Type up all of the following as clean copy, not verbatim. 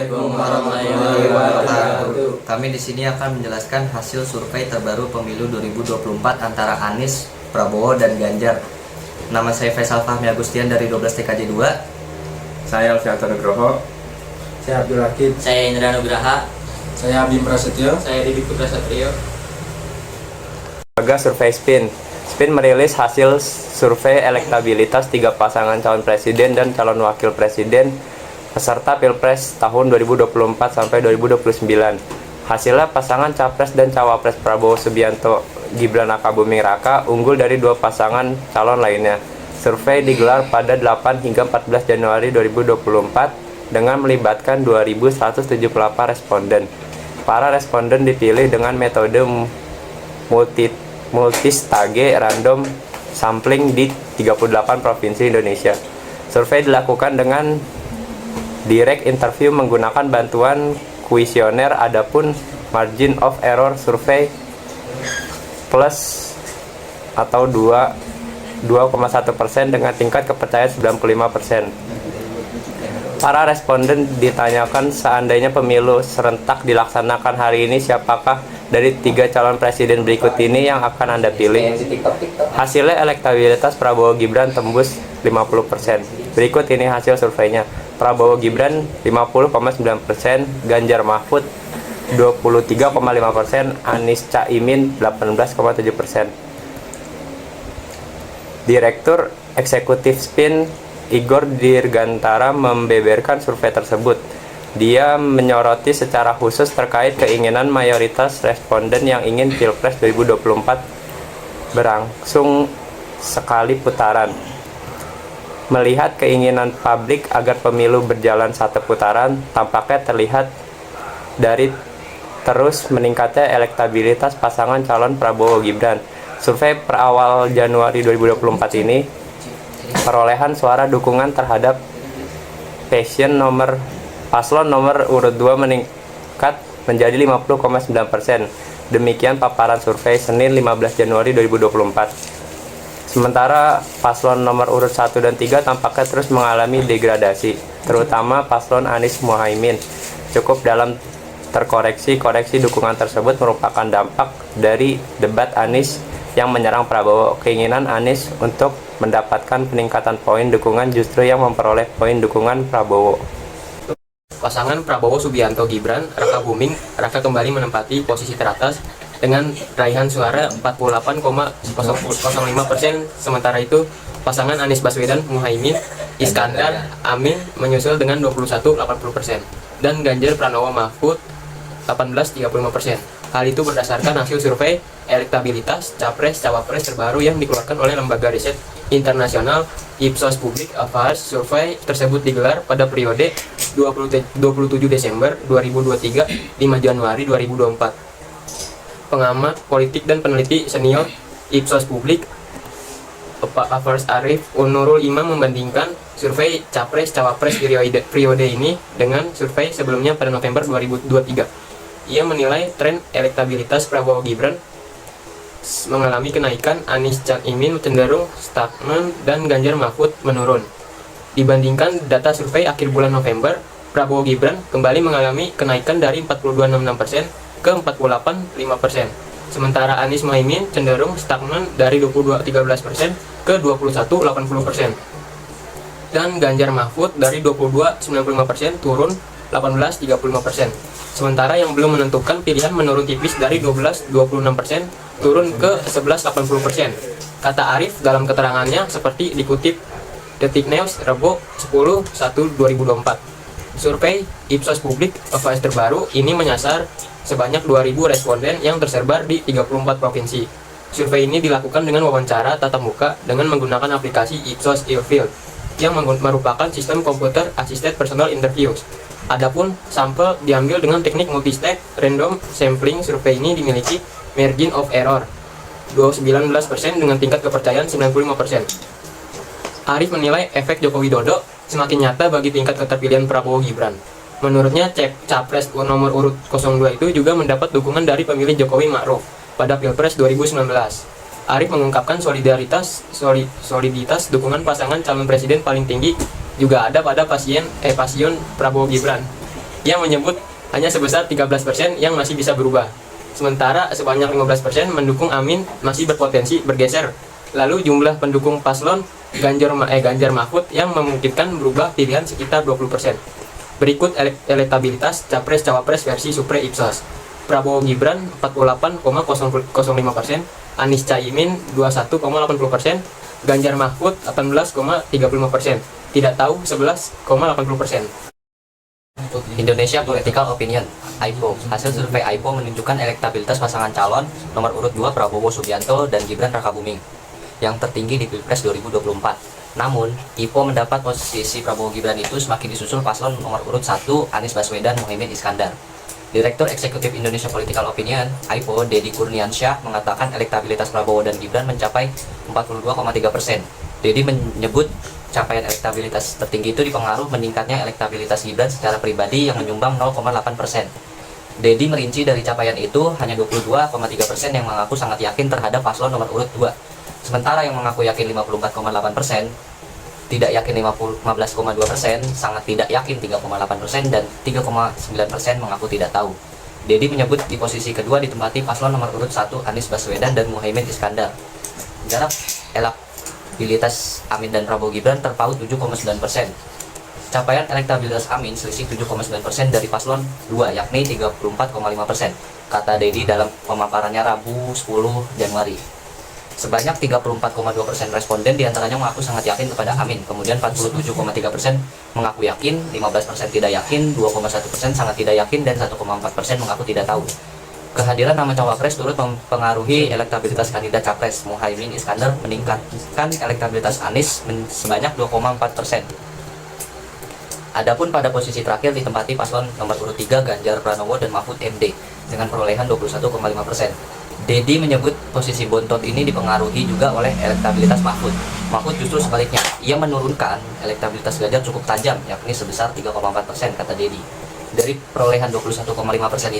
Assalamualaikum warahmatullahi wabarakatuh. Kami di sini akan menjelaskan hasil survei terbaru pemilu 2024 antara Anies, Prabowo, dan Ganjar. Nama saya Faisal Fahmi Agustian dari 12 TKJ 2. Saya Alfianto Nugroho. Saya Abdul Hakid. Saya Indra Nugraha. Saya Bim Prasetyo. Saya Didi Putra Satrio. Lembaga Survei SPIN. SPIN merilis hasil survei elektabilitas 3 pasangan calon presiden dan calon wakil presiden peserta Pilpres tahun 2024 sampai 2029. Hasilnya pasangan Capres dan Cawapres Prabowo Subianto Gibran Rakabuming Raka unggul dari 2 pasangan calon lainnya. Survei digelar pada 8 hingga 14 Januari 2024 dengan melibatkan 2.178 responden. Para responden dipilih dengan metode multistage random sampling di 38 provinsi Indonesia. Survei dilakukan dengan direct interview menggunakan bantuan kuesioner, adapun margin of error survei plus atau 2,1% dengan tingkat kepercayaan 95%. Para responden ditanyakan seandainya pemilu serentak dilaksanakan hari ini, siapakah dari 3 calon presiden berikut ini yang akan Anda pilih? Hasilnya elektabilitas Prabowo Gibran tembus 50%. Berikut ini hasil surveinya. Prabowo Gibran 50,9%, Ganjar Mahfud 23,5%, Anies Caimin 18,7%. Direktur Eksekutif SPIN Igor Dirgantara membeberkan survei tersebut. Dia menyoroti secara khusus terkait keinginan mayoritas responden yang ingin Pilpres 2024 berlangsung sekali putaran. Melihat keinginan publik agar pemilu berjalan satu putaran, tampaknya terlihat dari terus meningkatnya elektabilitas pasangan calon Prabowo Gibran. Survei per awal Januari 2024 ini, perolehan suara dukungan terhadap paslon nomor urut 2 meningkat menjadi 50,9%. Demikian paparan survei Senin 15 Januari 2024. Sementara paslon nomor urut 1 dan 3 tampaknya terus mengalami degradasi, terutama paslon Anies Muhaimin. Cukup dalam koreksi dukungan tersebut merupakan dampak dari debat Anies yang menyerang Prabowo. Keinginan Anies untuk mendapatkan peningkatan poin dukungan justru yang memperoleh poin dukungan Prabowo. Pasangan Prabowo Subianto Gibran Rakabuming Raka kembali menempati posisi teratas dengan raihan suara 48,05%. Sementara itu, pasangan Anies Baswedan Muhaimin Iskandar Amin menyusul dengan 21,80% dan Ganjar Pranowo Mahfud 18,35%. Hal itu berdasarkan hasil survei elektabilitas Capres-Cawapres terbaru yang dikeluarkan oleh lembaga riset internasional Ipsos Public Affairs. Survei tersebut digelar pada periode 27 Desember 2023 5 Januari 2024. Pengamat politik dan peneliti senior Ipsos Public Affairs Arif Nurul Imam membandingkan survei Capres-Cawapres periode ini dengan survei sebelumnya pada November 2023. Ia menilai tren elektabilitas Prabowo Gibran mengalami kenaikan, Anies Caimin cenderung stagnan, dan Ganjar Mahfud menurun. Dibandingkan data survei akhir bulan November, Prabowo Gibran kembali mengalami kenaikan dari 42,6% ke 48,5%. Sementara Anies Muhaimin cenderung stagnan dari 22,13% ke 21,80%. Dan Ganjar Mahfud dari 22,95% turun 18,35%. Sementara yang belum menentukan pilihan menurun tipis dari 12,26% turun ke 11,80%. Kata Arif dalam keterangannya seperti dikutip Detik News Rabu 10/1/2024. Survei Ipsos Public Affairs terbaru ini menyasar sebanyak 2.000 responden yang tersebar di 34 provinsi. Survei ini dilakukan dengan wawancara tatap muka dengan menggunakan aplikasi Ipsos Ilfield yang merupakan sistem komputer assisted personal interviews. Adapun sampel diambil dengan teknik multistage random sampling. Survei ini dimiliki margin of error 19% dengan tingkat kepercayaan 95%. Arif menilai efek Joko Widodo semakin nyata bagi tingkat keterpilihan Prabowo Gibran. Menurutnya, Capres nomor urut 02 itu juga mendapat dukungan dari pemilih Jokowi Ma'ruf pada Pilpres 2019. Arif mengungkapkan soliditas dukungan pasangan calon presiden paling tinggi juga ada pada pasion Prabowo Gibran. yang menyebut hanya sebesar 13% yang masih bisa berubah. Sementara sebanyak 15% mendukung Amin masih berpotensi bergeser. Lalu jumlah pendukung paslon Ganjar Mahfud yang memungkinkan berubah pilihan sekitar 20%. Berikut elektabilitas Capres-Cawapres versi Supre Ipsos. Prabowo Gibran 48,05%, Anies Caimin 21,80%, Ganjar Mahfud 18,35%, tidak tahu 11,80%. Indonesia Political Opinion (AIPO). Hasil survei AIPO menunjukkan elektabilitas pasangan calon nomor urut 2 Prabowo Subianto dan Gibran Rakabuming yang tertinggi di Pilpres 2024. Namun, IPO mendapat posisi Prabowo Gibran itu semakin disusul paslon nomor urut 1 Anies Baswedan Muhaimin Iskandar. Direktur Eksekutif Indonesia Political Opinion (AIPO) Dedi Kurniansyah mengatakan elektabilitas Prabowo dan Gibran mencapai 42,3%. Dedi menyebut capaian elektabilitas tertinggi itu dipengaruhi meningkatnya elektabilitas Gibran secara pribadi yang menyumbang 0,8%. Dedi merinci dari capaian itu hanya 22,3% yang mengaku sangat yakin terhadap paslon nomor urut 2. Sementara yang mengaku yakin 54,8%, tidak yakin 15,2%, sangat tidak yakin 3,8%, dan 3,9% mengaku tidak tahu. Dedi menyebut di posisi kedua ditempati paslon nomor urut 1 Anies Baswedan dan Muhaimin Iskandar. Jarak elektabilitas Amin dan Prabowo Gibran terpaut 7,9%. Capaian elektabilitas Amin selisih 7,9% dari paslon 2 yakni 34,5%, kata Dedi dalam pemaparannya Rabu 10 Januari. Sebanyak 34,2% responden diantaranya mengaku sangat yakin kepada Amin, kemudian 47,3% mengaku yakin, 15% tidak yakin, 2,1% sangat tidak yakin, dan 1,4% mengaku tidak tahu. Kehadiran nama cawapres turut mempengaruhi elektabilitas kandidat capres. Muhaimin Iskandar meningkatkan elektabilitas Anies sebanyak 2,4%. Adapun pada posisi terakhir ditempati paslon nomor urut 3 Ganjar Pranowo dan Mahfud MD dengan perolehan 21,5%. Dedi menyebut posisi bontot ini dipengaruhi juga oleh elektabilitas Mahfud. Mahfud justru sebaliknya, ia menurunkan elektabilitas Ganjar cukup tajam, yakni sebesar 3,4%, kata Dedi. Dari perolehan 21,5%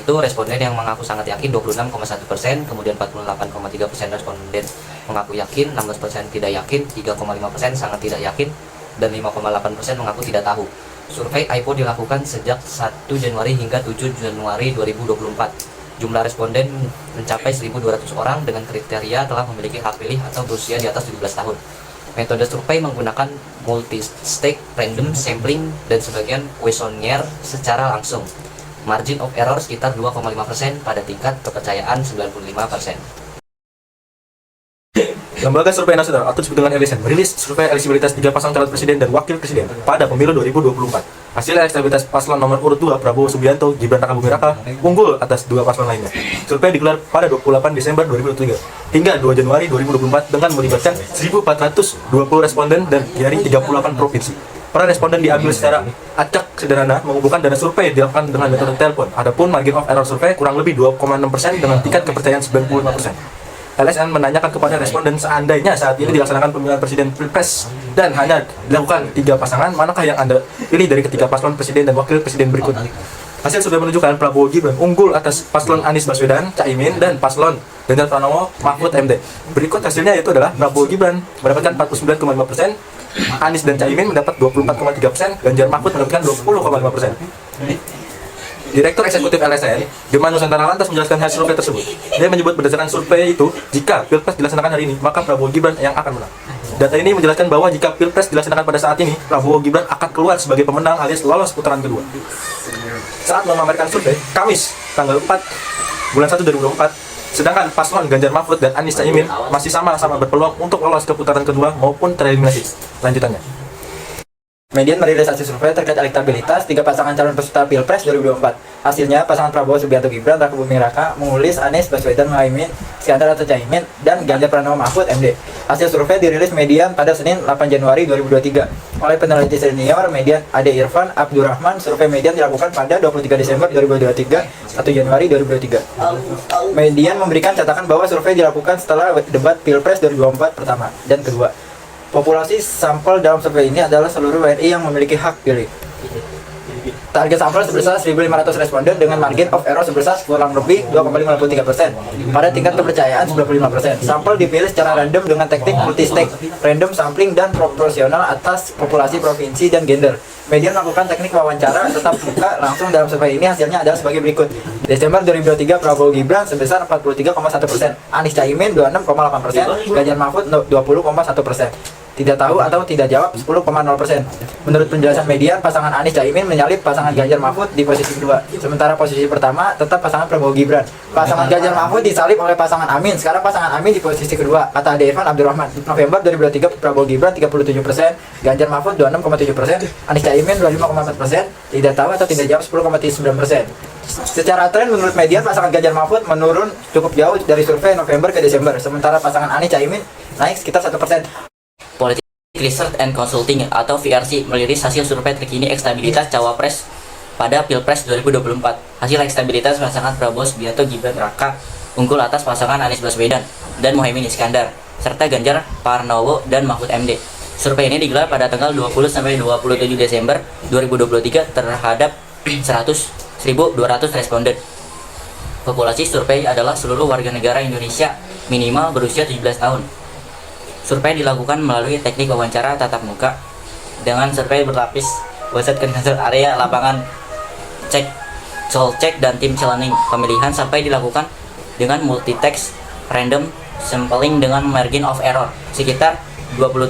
itu, responden yang mengaku sangat yakin 26,1%, kemudian 48,3% responden mengaku yakin, 16% tidak yakin, 3,5% sangat tidak yakin, dan 5,8% mengaku tidak tahu. Survei AIPO dilakukan sejak 1 Januari hingga 7 Januari 2024. Jumlah responden mencapai 1.200 orang dengan kriteria telah memiliki hak pilih atau berusia di atas 17 tahun. Metode survei menggunakan multi-stage random sampling dan sebagian kuesioner secara langsung. Margin of error sekitar 2,5% pada tingkat kepercayaan 95%. Lembaga Survei Nasional atau disebut dengan LSN merilis survei elektabilitas 3 pasang calon presiden dan wakil presiden pada pemilu 2024. Hasil elektabilitas paslon nomor urut 2 Prabowo Subianto, Gibran Rakabuming Raka unggul atas 2 paslon lainnya. Survei digelar pada 28 Desember 2023 hingga 2 Januari 2024 dengan melibatkan 1.420 responden dan dari 38 provinsi. Para responden diambil secara acak sederhana mengumpulkan dana survei dilakukan dengan metode telepon. Adapun margin of error survei kurang lebih 2,6% dengan tingkat kepercayaan 95%. LSN menanyakan kepada responden seandainya saat ini dilaksanakan pemilihan presiden Pilpres dan hanya dilakukan 3 pasangan, manakah yang Anda pilih dari ketiga paslon presiden dan wakil presiden berikut? Hasil survei menunjukkan Prabowo Gibran unggul atas paslon Anies Baswedan, Caimin, dan paslon Ganjar Pranowo, Mahfud MD. Berikut hasilnya yaitu adalah Prabowo Gibran mendapatkan 49,5%, Anies dan Caimin mendapat 24,3%, Ganjar Mahfud mendapatkan 20,5%. Direktur Eksekutif LSN, Dirman Nusantara lantas menjelaskan hasil survei tersebut. Dia menyebut berdasarkan survei itu, jika Pilpres dilaksanakan hari ini, maka Prabowo Gibran yang akan menang. Data ini menjelaskan bahwa jika Pilpres dilaksanakan pada saat ini, Prabowo Gibran akan keluar sebagai pemenang alias lolos putaran kedua. Saat memamerkan survei, Kamis, tanggal 4 bulan 1 2024, sedangkan paslon Ganjar Mahfud dan Anies Caimin masih sama-sama berpeluang untuk lolos ke putaran kedua maupun tereliminasi. Lanjutannya. Median merilis hasil survei terkait elektabilitas 3 pasangan calon peserta Pilpres 2024. Hasilnya, pasangan Prabowo Subianto Gibran Rakabuming Raka mengulis Anies Baswedan Muhaimin Iskandar atau Caimin dan Ganjar Pranowo Mahfud MD. Hasil survei dirilis Median pada Senin 8 Januari 2023 oleh peneliti senior Median Ade Irfan Abdurrahman. Survei Median dilakukan pada 23 Desember 2023, 1 Januari 2023. Median memberikan catatan bahwa survei dilakukan setelah debat Pilpres 2024 pertama dan kedua. Populasi sampel dalam survei ini adalah seluruh WNI yang memiliki hak pilih. Target sampel sebesar 1.500 responden dengan margin of error sebesar kurang lebih 2,53%. Pada tingkat kepercayaan 95%. Sampel dipilih secara random dengan teknik multi-stage, random sampling, dan proporsional atas populasi, provinsi, dan gender. Median melakukan teknik wawancara tetap muka langsung dalam survei ini. Hasilnya adalah sebagai berikut. Desember 2023 Prabowo Gibran sebesar 43,1%, Anies Caimin 26,8%, Ganjar Mahfud 20,1%. Tidak tahu atau tidak jawab 10,0%. Menurut penjelasan median, pasangan Anies Caimin menyalip pasangan Ganjar Mahfud di posisi kedua. Sementara posisi pertama tetap pasangan Prabowo Gibran. Pasangan Ganjar Mahfud disalip oleh pasangan Amin. Sekarang pasangan Amin di posisi kedua. Kata Ade Irfan Abdurrahman. November 2023 Prabowo Gibran 37%, Ganjar Mahfud 26,7%, Anies Caimin 25,4%. Tidak tahu atau tidak jawab 10,9%. Secara tren menurut median, pasangan Ganjar Mahfud menurun cukup jauh dari survei November ke Desember. Sementara pasangan Anies Caimin naik sekitar 1%. Politik Research and Consulting atau VRC merilis hasil survei terkini elektabilitas cawapres pada Pilpres 2024. Hasil elektabilitas pasangan Prabowo Subianto Gibran Raka unggul atas pasangan Anies Baswedan dan Muhaimin Iskandar serta Ganjar Pranowo dan Mahfud MD. Survei ini digelar pada tanggal 20 sampai 27 Desember 2023 terhadap 100.200 responden. Populasi survei adalah seluruh warga negara Indonesia minimal berusia 17 tahun. Survei dilakukan melalui teknik wawancara tatap muka dengan survei berlapis, website koordinator area lapangan cek, soul check dan tim challenging pemilihan sampai dilakukan dengan multitext random sampling dengan margin of error sekitar 2,7%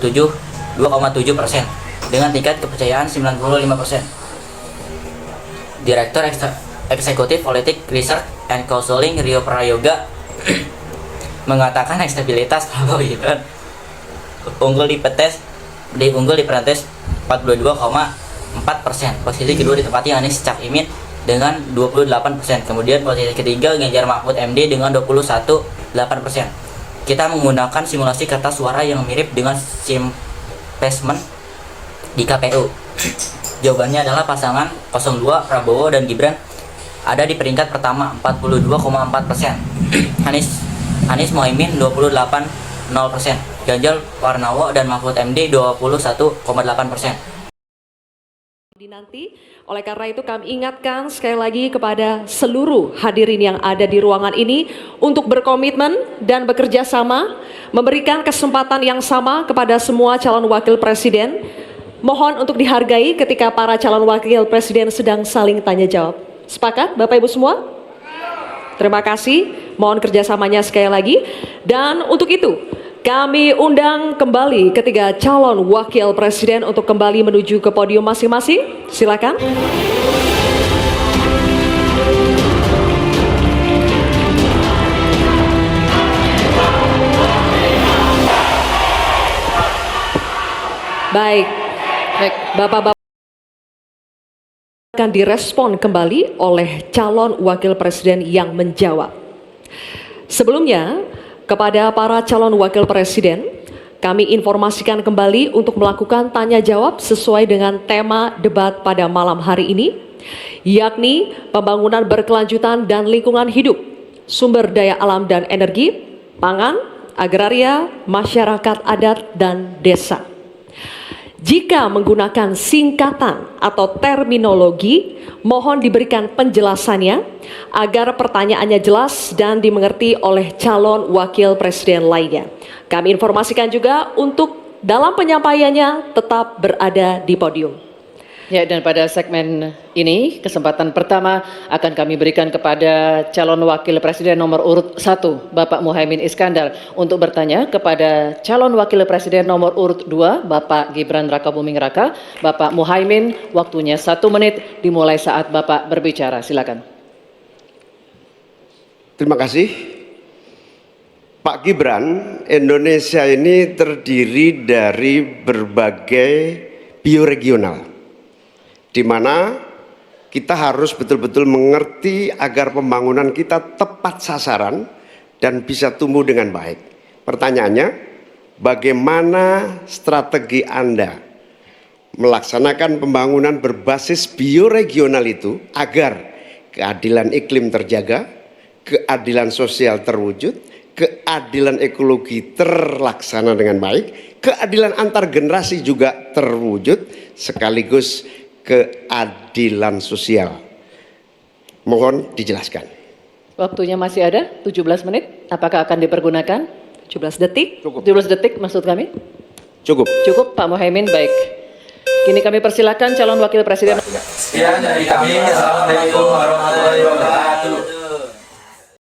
dengan tingkat kepercayaan 95%. Direktur Eksekutif Politik Research and Consulting Rio Prayoga mengatakan elektabilitas Prabowo Gibran unggul di Prantes 42,4%. Posisi kedua ditempati Anies Caimin dengan 28%. Kemudian posisi ketiga Ganjar Mahfud MD dengan 21,8%. Kita menggunakan simulasi kertas suara yang mirip dengan simplement di KPU. Jawabannya adalah pasangan 02 Prabowo dan Gibran ada di peringkat pertama 42,4%. Anies Muhaimin 28,0%. Ganjar Pranowo dan Mahfud MD 21,8%. Nanti, oleh karena itu kami ingatkan sekali lagi kepada seluruh hadirin yang ada di ruangan ini untuk berkomitmen dan bekerja sama, memberikan kesempatan yang sama kepada semua calon wakil presiden. Mohon untuk dihargai ketika para calon wakil presiden sedang saling tanya jawab. Sepakat Bapak Ibu semua? Terima kasih, mohon kerjasamanya sekali lagi. Dan untuk itu, kami undang kembali ketiga calon wakil presiden untuk kembali menuju ke podium masing-masing. Silakan. Baik, Bapak-Bapak akan direspon kembali oleh calon wakil presiden yang menjawab. Sebelumnya, kepada para calon wakil presiden, kami informasikan kembali untuk melakukan tanya jawab sesuai dengan tema debat pada malam hari ini, yakni pembangunan berkelanjutan dan lingkungan hidup, sumber daya alam dan energi, pangan, agraria, masyarakat adat, dan desa. Jika menggunakan singkatan atau terminologi, mohon diberikan penjelasannya agar pertanyaannya jelas dan dimengerti oleh calon wakil presiden lainnya. Kami informasikan juga untuk dalam penyampaiannya tetap berada di podium. Ya, dan pada segmen ini, kesempatan pertama akan kami berikan kepada calon wakil presiden nomor urut 1, Bapak Muhaimin Iskandar, untuk bertanya kepada calon wakil presiden nomor urut 2, Bapak Gibran Rakabuming Raka. Bapak Muhaimin, waktunya 1 menit dimulai saat Bapak berbicara. Silakan. Terima kasih. Pak Gibran, Indonesia ini terdiri dari berbagai bioregional, di mana kita harus betul-betul mengerti agar pembangunan kita tepat sasaran dan bisa tumbuh dengan baik. Pertanyaannya, bagaimana strategi Anda melaksanakan pembangunan berbasis bioregional itu agar keadilan iklim terjaga, keadilan sosial terwujud, keadilan ekologi terlaksana dengan baik, keadilan antar generasi juga terwujud, sekaligus keadilan sosial. Mohon dijelaskan. Waktunya masih ada 17 menit. Apakah akan dipergunakan? 17 detik. Cukup. 17 detik maksud kami? Cukup. Cukup Pak Muhaimin, baik. Kini kami persilakan calon wakil presiden. Sekian dari kami. Assalamualaikum warahmatullahi wabarakatuh.